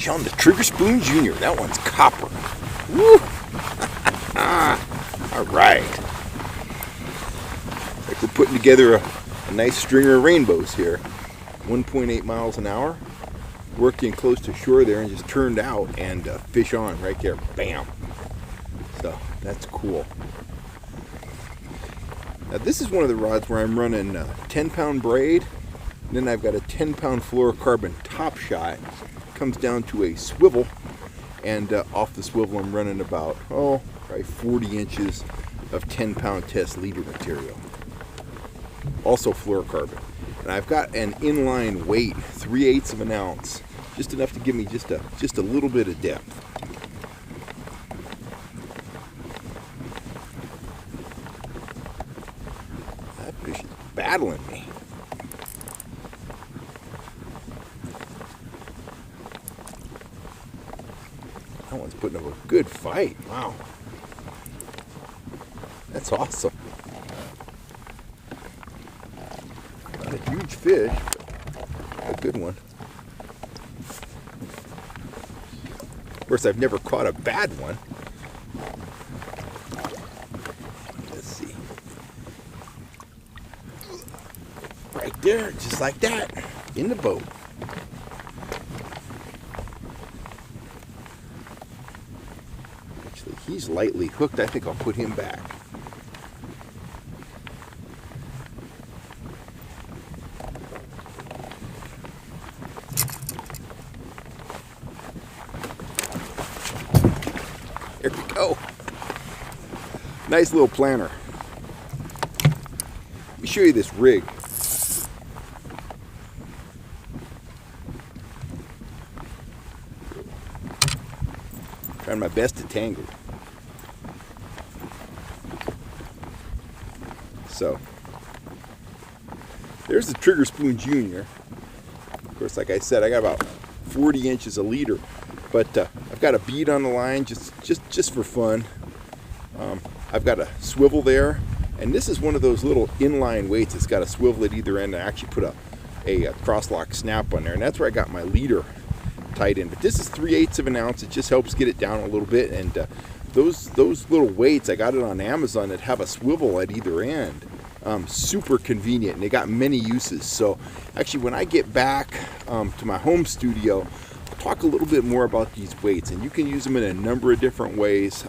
fish on the Trigger Spoon Junior. That one's copper. Woo! All right. Like we're putting together a nice stringer of rainbows here. 1.8 miles an hour. Working close to shore there and just turned out and fish on right there. Bam! So that's cool. Now this is one of the rods where I'm running 10-pound braid. And then I've got a 10-pound fluorocarbon top shot. Comes down to a swivel. And off the swivel I'm running about, probably 40 inches of 10-pound test leader material. Also fluorocarbon. And I've got an inline weight, 3/8 of an ounce, just enough to give me just a little bit of depth. That fish is battling me. That one's putting up a good fight. Wow. That's awesome. Not a huge fish, but a good one. Of course, I've never caught a bad one. Let's see. Right there, just like that, in the boat. Actually, he's lightly hooked. I think I'll put him back. There we go. Nice little planter. Let me show you this rig. Trying my best to tangle. So, there's the Trigger Spoon Junior. Of course, like I said, I got about 40 inches a leader. But I've got a bead on the line just for fun. I've got a swivel there, and this is one of those little inline weights. It's got a swivel at either end. I actually put a cross-lock snap on there, and that's where I got my leader tied in. But this is 3/8 of an ounce. It just helps get it down a little bit. And those little weights, I got it on Amazon that have a swivel at either end. Super convenient, and they got many uses. So actually, when I get back to my home studio, talk a little bit more about these weights, and you can use them in a number of different ways.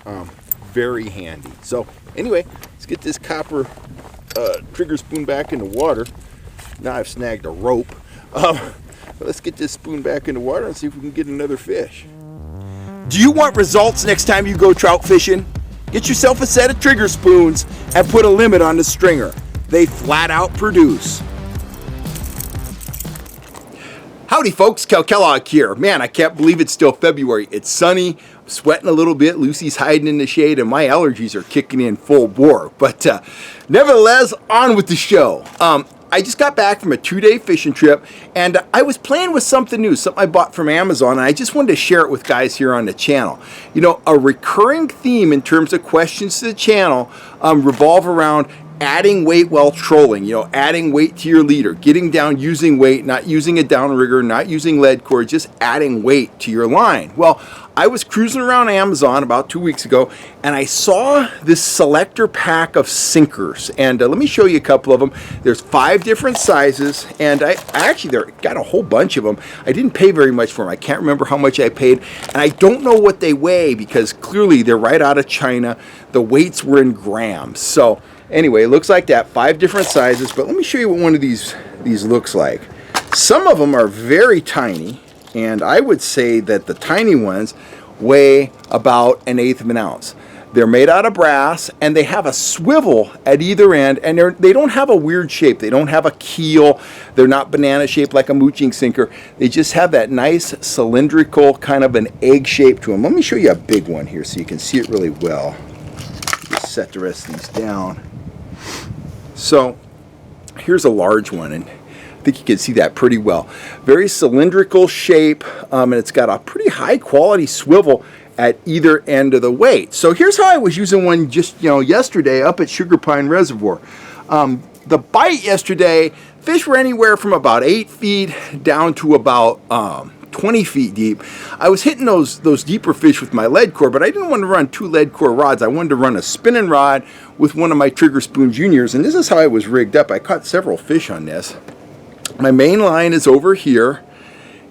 Very handy. So anyway, let's get this copper Trigger spoon back in the water. Now I've snagged a rope. Let's get this spoon back in the water and see if we can get another fish. Do you want results next time you go trout fishing? Get yourself a set of Trigger spoons and put a limit on the stringer. They flat out produce. Howdy folks, Cal Kellogg here. Man, I can't believe it's still February. It's sunny, I'm sweating a little bit, Lucy's hiding in the shade, and my allergies are kicking in full bore. But nevertheless, on with the show. I just got back from a 2-day fishing trip, and I was playing with something new, something I bought from Amazon, and I just wanted to share it with guys here on the channel. You know, a recurring theme in terms of questions to the channel revolve around adding weight while trolling, you know, adding weight to your leader, getting down using weight, not using a downrigger, not using lead cord, just adding weight to your line. Well, I was cruising around Amazon about 2 weeks ago, and I saw this selector pack of sinkers, and let me show you a couple of them. There's 5 different sizes, and I actually got a whole bunch of them. I didn't pay very much for them. I can't remember how much I paid, and I don't know what they weigh because clearly they're right out of China. The weights were in grams. So anyway, it looks like that, 5 different sizes, but let me show you what one of these looks like. Some of them are very tiny, and I would say that the tiny ones weigh about 1/8 of an ounce. They're made out of brass, and they have a swivel at either end, and they don't have a weird shape. They don't have a keel. They're not banana shaped like a mooching sinker. They just have that nice cylindrical kind of an egg shape to them. Let me show you a big one here so you can see it really well. Just set the rest of these down. So here's a large one, and I think you can see that pretty well. Very cylindrical shape, and it's got a pretty high quality swivel at either end of the weight. So here's how I was using one just yesterday up at Sugar Pine Reservoir. The bite yesterday, fish were anywhere from about 8 feet down to about 20 feet deep. I was hitting those deeper fish with my lead core, but I didn't want to run 2 lead core rods. I wanted to run a spinning rod with one of my Trigger Spoon Juniors, and this is how I was rigged up. I caught several fish on this. My main line is over here,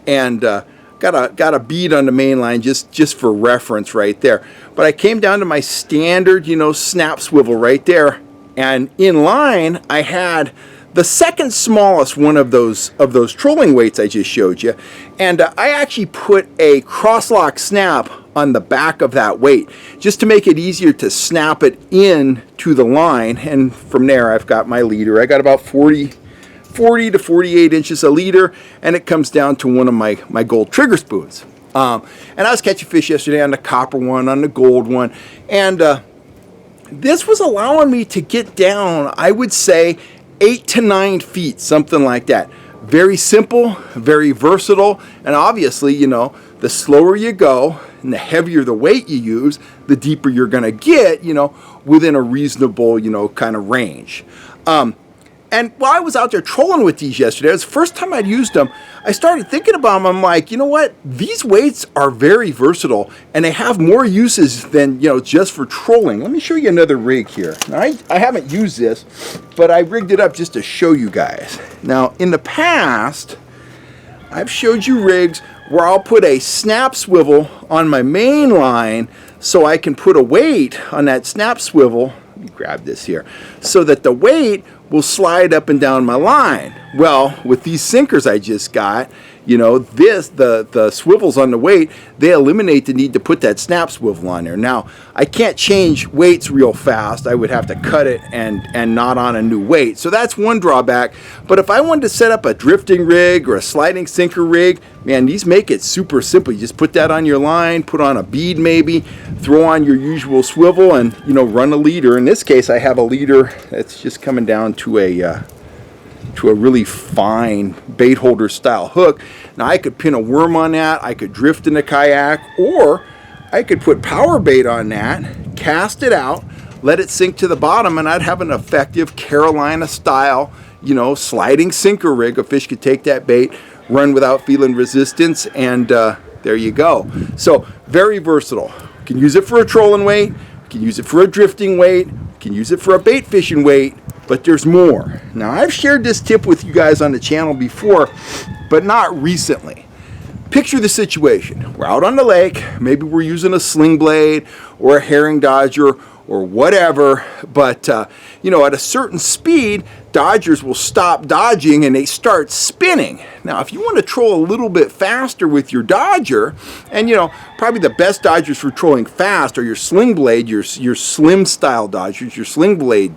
and got a bead on the main line just for reference right there. But I came down to my standard, snap swivel right there, and in line I had the second smallest one of those trolling weights I just showed you, and I actually put a crosslock snap on the back of that weight just to make it easier to snap it in to the line. And from there I've got my leader. I got about 40 to 48 inches a leader, and it comes down to one of my gold trigger spoons. And I was catching fish yesterday on the copper one, on the gold one, and this was allowing me to get down, I would say, 8 to 9 feet, something like that. Very simple, very versatile, and obviously, the slower you go and the heavier the weight you use, the deeper you're going to get, within a reasonable, kind of range. And while I was out there trolling with these yesterday, it was the first time I'd used them, I started thinking about them. I'm like, you know what? These weights are very versatile, and they have more uses than, just for trolling. Let me show you another rig here. Now, I haven't used this, but I rigged it up just to show you guys. Now, in the past, I've showed you rigs where I'll put a snap swivel on my main line so I can put a weight on that snap swivel. Let me grab this here, so that the weight will slide up and down my line. Well, with these sinkers I just got, the swivels on the weight, they eliminate the need to put that snap swivel on there. Now, I can't change weights real fast. I would have to cut it and knot on a new weight. So that's one drawback. But if I wanted to set up a drifting rig or a sliding sinker rig, man, these make it super simple. You just put that on your line, put on a bead maybe, throw on your usual swivel, and, run a leader. In this case, I have a leader that's just coming down to a really fine bait holder style hook. Now I could pin a worm on that, I could drift in a kayak, or I could put power bait on that, cast it out, let it sink to the bottom, and I'd have an effective Carolina style, sliding sinker rig. A fish could take that bait, run without feeling resistance, and there you go. So very versatile. You can use it for a trolling weight, you can use it for a drifting weight, you can use it for a bait fishing weight, but there's more. Now, I've shared this tip with you guys on the channel before, but not recently. Picture the situation. We're out on the lake, maybe we're using a sling blade or a herring dodger or whatever, but at a certain speed, dodgers will stop dodging and they start spinning. Now, if you want to troll a little bit faster with your dodger, and probably the best dodgers for trolling fast are your sling blade, your slim style dodgers, your sling blade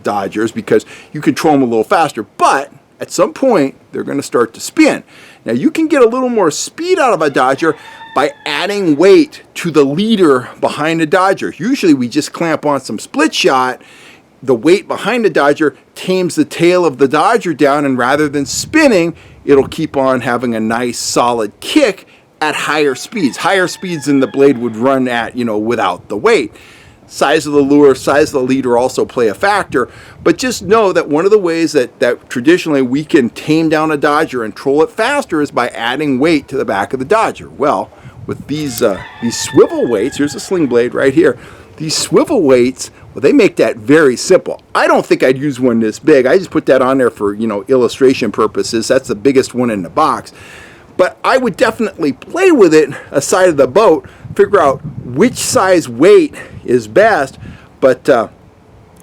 dodgers, because you control them a little faster, but at some point they're going to start to spin. Now you can get a little more speed out of a dodger by adding weight to the leader behind the dodger. Usually we just clamp on some split shot. The weight behind the dodger tames the tail of the dodger down, and rather than spinning, it'll keep on having a nice solid kick at higher speeds than the blade would run at, without the weight. Size of the lure, size of the leader also play a factor, but just know that one of the ways that traditionally we can tame down a dodger and troll it faster is by adding weight to the back of the dodger. Well, with these swivel weights, here's a sling blade right here, these swivel weights, well, they make that very simple. I don't think I'd use one this big. I just put that on there for, illustration purposes. That's the biggest one in the box. But I would definitely play with it aside of the boat, figure out which size weight is best. But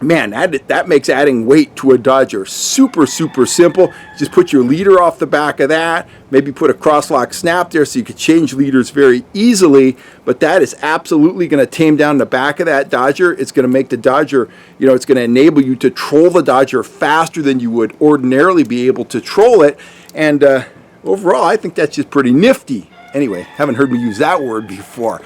man, that makes adding weight to a dodger super, super simple. Just put your leader off the back of that, maybe put a crosslock snap there so you could change leaders very easily. But that is absolutely going to tame down the back of that dodger. It's going to make the dodger, it's going to enable you to troll the dodger faster than you would ordinarily be able to troll it. And overall, I think that's just pretty nifty. Anyway, haven't heard me use that word before.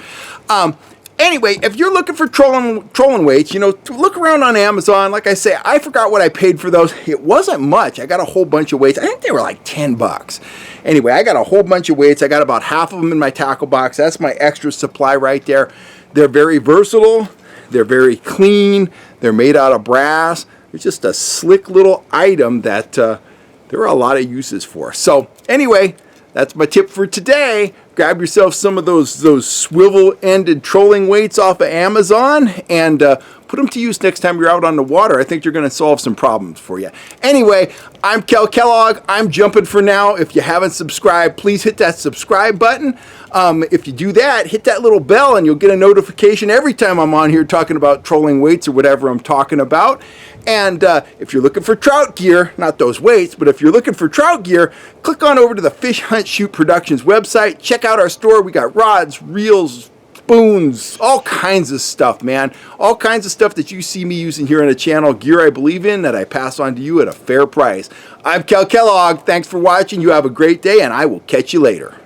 Anyway, if you're looking for trolling weights, look around on Amazon. Like I say, I forgot what I paid for those. It wasn't much. I got a whole bunch of weights. I think they were like $10. Anyway, I got a whole bunch of weights. I got about half of them in my tackle box. That's my extra supply right there. They're very versatile. They're very clean. They're made out of brass. It's just a slick little item that there are a lot of uses for. So anyway, that's my tip for today. Grab yourself some of those swivel-ended trolling weights off of Amazon and put them to use next time you're out on the water. I think you're going to solve some problems for you. Anyway, I'm Kel Kellogg. I'm jumping for now. If you haven't subscribed, please hit that subscribe button. If you do that, hit that little bell and you'll get a notification every time I'm on here talking about trolling weights or whatever I'm talking about. And if you're looking for trout gear, not those weights, but if you're looking for trout gear, click on over to the Fish Hunt Shoot Productions website. Check out our store. We got rods, reels, spoons, all kinds of stuff, man. All kinds of stuff that you see me using here on the channel. Gear I believe in that I pass on to you at a fair price. I'm Kel Kellogg. Thanks for watching. You have a great day, and I will catch you later.